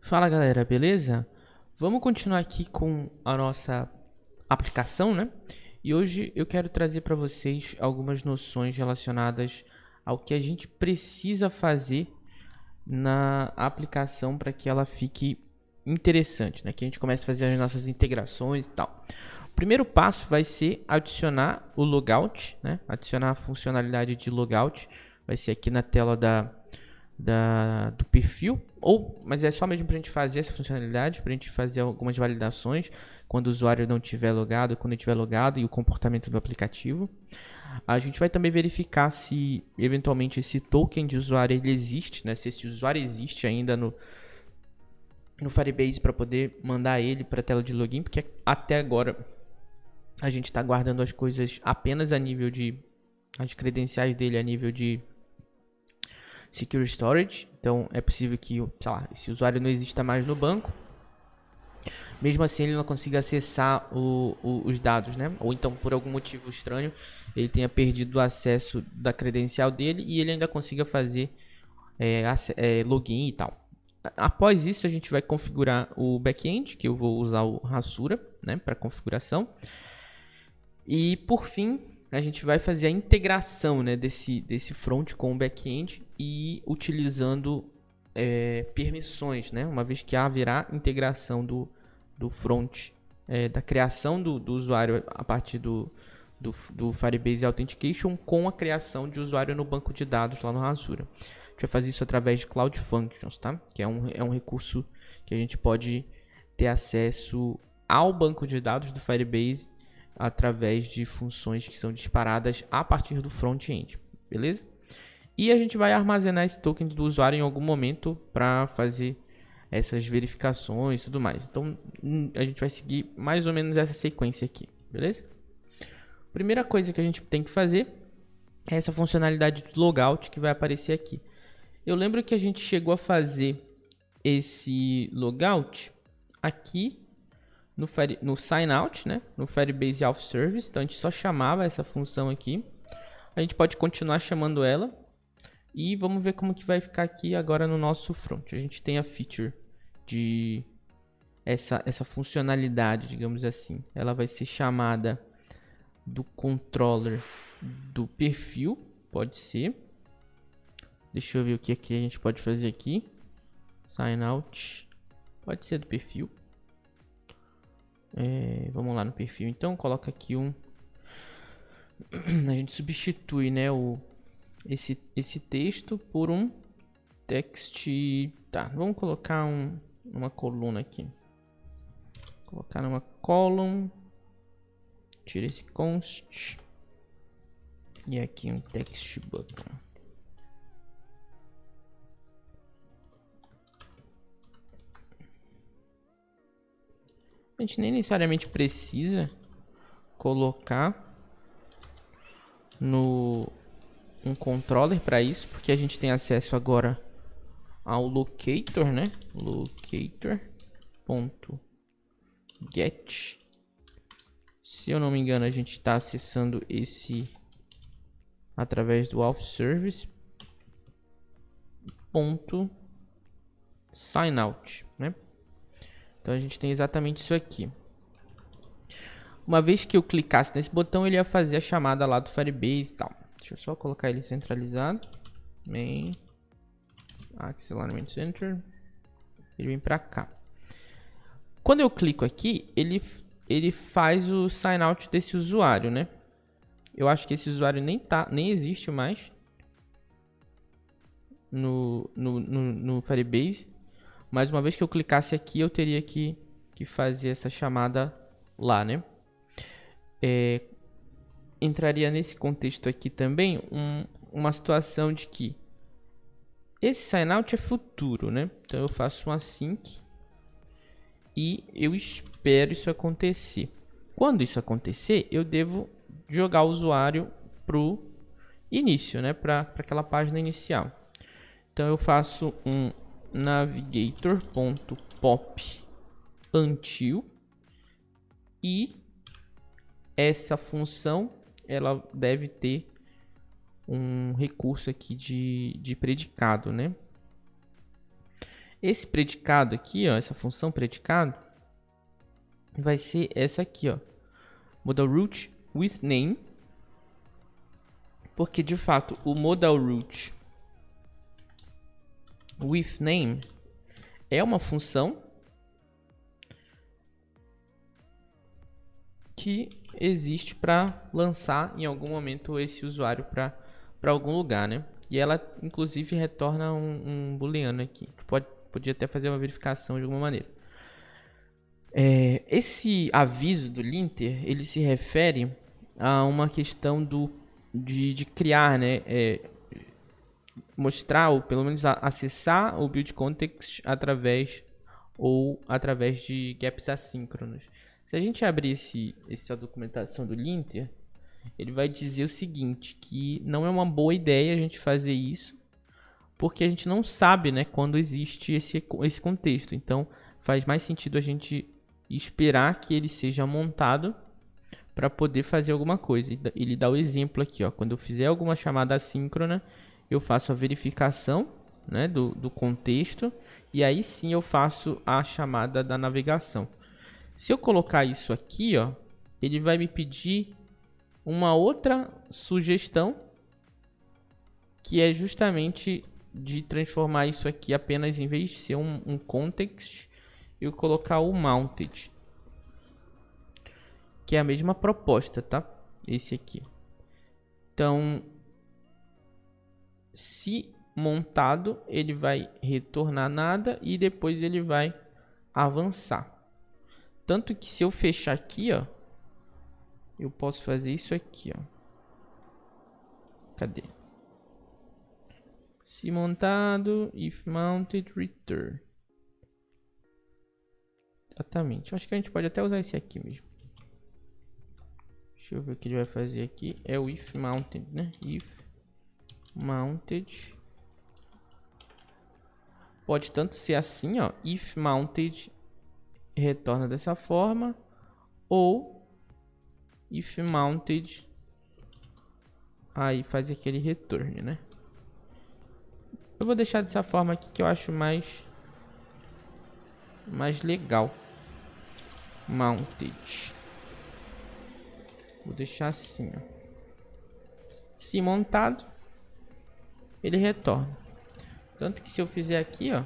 Fala galera, beleza? Vamos continuar aqui com a nossa aplicação, né? E hoje eu quero trazer para vocês algumas noções relacionadas ao que a gente precisa fazer na aplicação para que ela fique interessante, né? Que a gente comece a fazer as nossas integrações e tal. O primeiro passo vai ser adicionar o logout, né? Adicionar a funcionalidade de logout. Vai ser aqui na tela do perfil, mas é só mesmo para a gente fazer essa funcionalidade, para a gente fazer algumas validações quando o usuário não estiver logado, quando ele estiver logado e o comportamento do aplicativo. A gente vai também verificar se eventualmente esse token de usuário ele existe, né? Se esse usuário existe ainda no Firebase para poder mandar ele para a tela de login, porque até agora a gente está guardando as coisas apenas a nível de as credenciais dele a nível de Secure Storage. Então é possível que, sei lá, esse usuário não exista mais no banco, mesmo assim ele não consiga acessar os dados, né? Ou então por algum motivo estranho ele tenha perdido o acesso da credencial dele e ele ainda consiga fazer login e tal. Após isso a gente vai configurar o back-end, que eu vou usar o Hasura, né, para configuração. E por fim a gente vai fazer a integração, né, desse front com o back-end e utilizando permissões, né, uma vez que haverá integração do front, da criação do usuário a partir do Firebase Authentication com a criação de usuário no banco de dados lá no Hasura. A gente vai fazer isso através de Cloud Functions, tá? Que é um recurso que a gente pode ter acesso ao banco de dados do Firebase através de funções que são disparadas a partir do front-end, beleza? E a gente vai armazenar esse token do usuário em algum momento para fazer essas verificações e tudo mais. Então a gente vai seguir mais ou menos essa sequência aqui, beleza? Primeira coisa que a gente tem que fazer é essa funcionalidade de logout que vai aparecer aqui. Eu lembro que a gente chegou a fazer esse logout aqui no signout, né? No Firebase Auth Service. Então a gente só chamava essa função aqui. A gente pode continuar chamando ela. E vamos ver como que vai ficar aqui agora no nosso front. A gente tem a feature de essa funcionalidade, digamos assim. Ela vai ser chamada do controller do perfil, pode ser. Deixa eu ver o que aqui a gente pode fazer aqui. Sign out, pode ser do perfil. Vamos lá no perfil, então coloca aqui a gente substitui, né, esse texto por um text. Tá, vamos colocar uma coluna aqui. Colocar numa column. Tira esse const. E aqui um text button. A gente nem necessariamente precisa colocar um controller para isso, porque a gente tem acesso agora ao locator, né? Locator.get. Se eu não me engano, a gente está acessando esse através do auth service .signout, né? Então a gente tem exatamente isso aqui. Uma vez que eu clicasse nesse botão, ele ia fazer a chamada lá do Firebase e tal. Deixa eu só colocar ele centralizado. Main Acceleration Center. Ele vem para cá. Quando eu clico aqui, ele faz o sign out desse usuário, né? Eu acho que esse usuário nem existe mais no Firebase. Mas uma vez que eu clicasse aqui, eu teria que fazer essa chamada lá, né? Entraria nesse contexto aqui também uma situação de que esse signout é futuro, né? Então eu faço um async e eu espero isso acontecer. Quando isso acontecer, eu devo jogar o usuário pro início, né? Para aquela página inicial. Então eu faço um navigator.pop until e essa função ela deve ter um recurso aqui de predicado, né? Esse predicado aqui, ó, essa função predicado, vai ser essa aqui, ó, modal root with name, porque de fato o modal root with name é uma função que existe para lançar em algum momento esse usuário para algum lugar, né? E ela inclusive retorna um booleano aqui. Podia até fazer uma verificação de alguma maneira. Esse aviso do linter, ele se refere a uma questão de criar, né? Mostrar ou pelo menos acessar o build context através de gaps assíncronos. Se a gente abrir essa documentação do linter, ele vai dizer o seguinte, que não é uma boa ideia a gente fazer isso, porque a gente não sabe, né, quando existe esse contexto. Então faz mais sentido a gente esperar que ele seja montado para poder fazer alguma coisa. Ele dá o exemplo aqui, ó, quando eu fizer alguma chamada assíncrona, eu faço a verificação, né, do contexto, e aí sim eu faço a chamada da navegação. Se eu colocar isso aqui, ó, ele vai me pedir uma outra sugestão, que é justamente de transformar isso aqui apenas, em vez de ser um context, eu colocar o mounted, que é a mesma proposta, tá? Esse aqui. Então, se montado, ele vai retornar nada e depois ele vai avançar. Tanto que se eu fechar aqui, ó, eu posso fazer isso aqui, ó. Cadê? Se montado, if mounted, return. Exatamente. Eu acho que a gente pode até usar esse aqui mesmo. Deixa eu ver o que ele vai fazer aqui. É o if mounted, né? If mounted. Pode tanto ser assim, ó. If mounted retorna dessa forma. Ou if mounted, aí faz aquele return, né? Eu vou deixar dessa forma aqui que eu acho mais legal. Mounted. Vou deixar assim, ó. Se montado, ele retorna. Tanto que se eu fizer aqui, ó,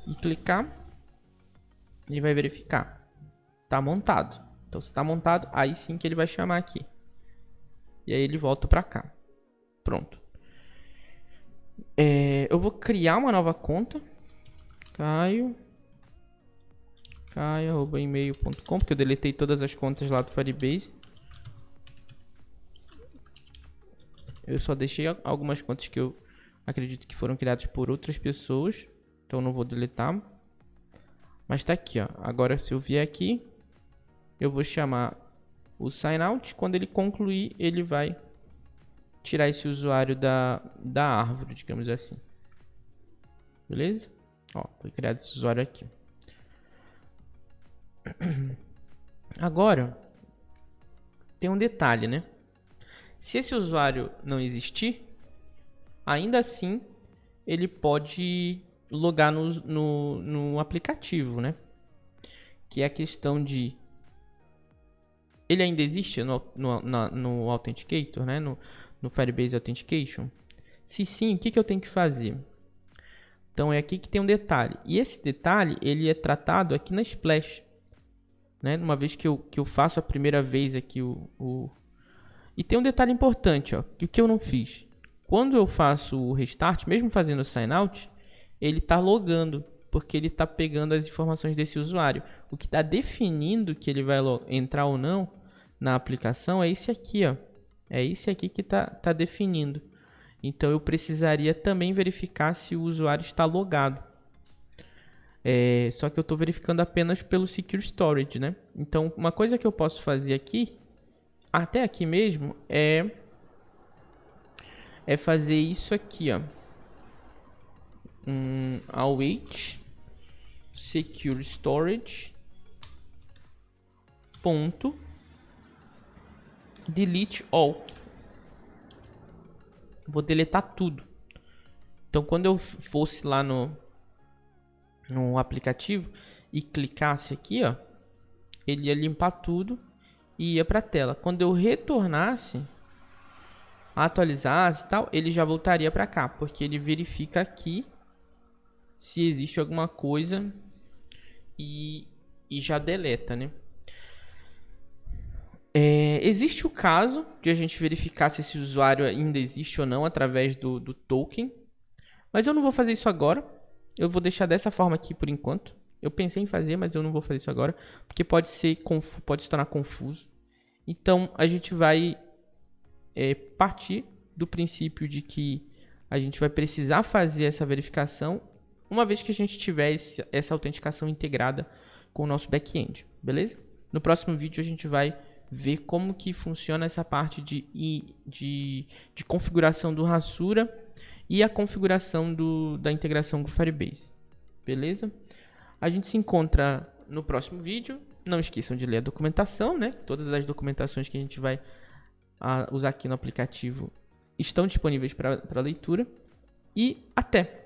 e clicar, ele vai verificar. Tá montado. Então se está montado, aí sim que ele vai chamar aqui. E aí ele volta para cá. Pronto. Eu vou criar uma nova conta. caio@email.com, porque eu deletei todas as contas lá do Firebase. Eu só deixei algumas contas que eu acredito que foram criadas por outras pessoas. Então não vou deletar. Mas está aqui, ó. Agora se eu vier aqui, eu vou chamar o signout. Quando ele concluir, ele vai tirar esse usuário da árvore, digamos assim. Beleza? Ó, foi criado esse usuário aqui. Agora, tem um detalhe, né? Se esse usuário não existir, ainda assim, ele pode logar no aplicativo, né? Que é a questão de... Ele ainda existe no Authenticator, né? No Firebase Authentication? Se sim, o que eu tenho que fazer? Então é aqui que tem um detalhe. E esse detalhe, ele é tratado aqui na Splash, né? Uma vez que eu faço a primeira vez aqui E tem um detalhe importante, ó, que o que eu não fiz. Quando eu faço o restart, mesmo fazendo o sign out, ele está logando, porque ele está pegando as informações desse usuário. O que está definindo que ele vai entrar ou não na aplicação é esse aqui, ó. É esse aqui que está definindo. Então eu precisaria também verificar se o usuário está logado. Só que eu estou verificando apenas pelo Secure Storage, né? Então uma coisa que eu posso fazer aqui, até aqui mesmo, é fazer isso aqui, ó. Await Secure Storage ponto delete all. Vou deletar tudo. Então, quando eu fosse lá no aplicativo e clicasse aqui, ó, ele ia limpar tudo e ia para a tela. Quando eu retornasse, atualizasse e tal, ele já voltaria para cá, porque ele verifica aqui se existe alguma coisa e já deleta, né? Existe o caso de a gente verificar se esse usuário ainda existe ou não através do token, mas eu não vou fazer isso agora. Eu vou deixar dessa forma aqui por enquanto. Eu pensei em fazer, mas eu não vou fazer isso agora, porque pode se tornar confuso. Então a gente vai partir do princípio de que a gente vai precisar fazer essa verificação uma vez que a gente tiver essa autenticação integrada com o nosso back-end, beleza? No próximo vídeo a gente vai ver como que funciona essa parte de configuração do Hasura e a configuração da integração com o Firebase, beleza? A gente se encontra no próximo vídeo. Não esqueçam de ler a documentação, né? Todas as documentações que a gente vai usar aqui no aplicativo estão disponíveis para leitura. E até!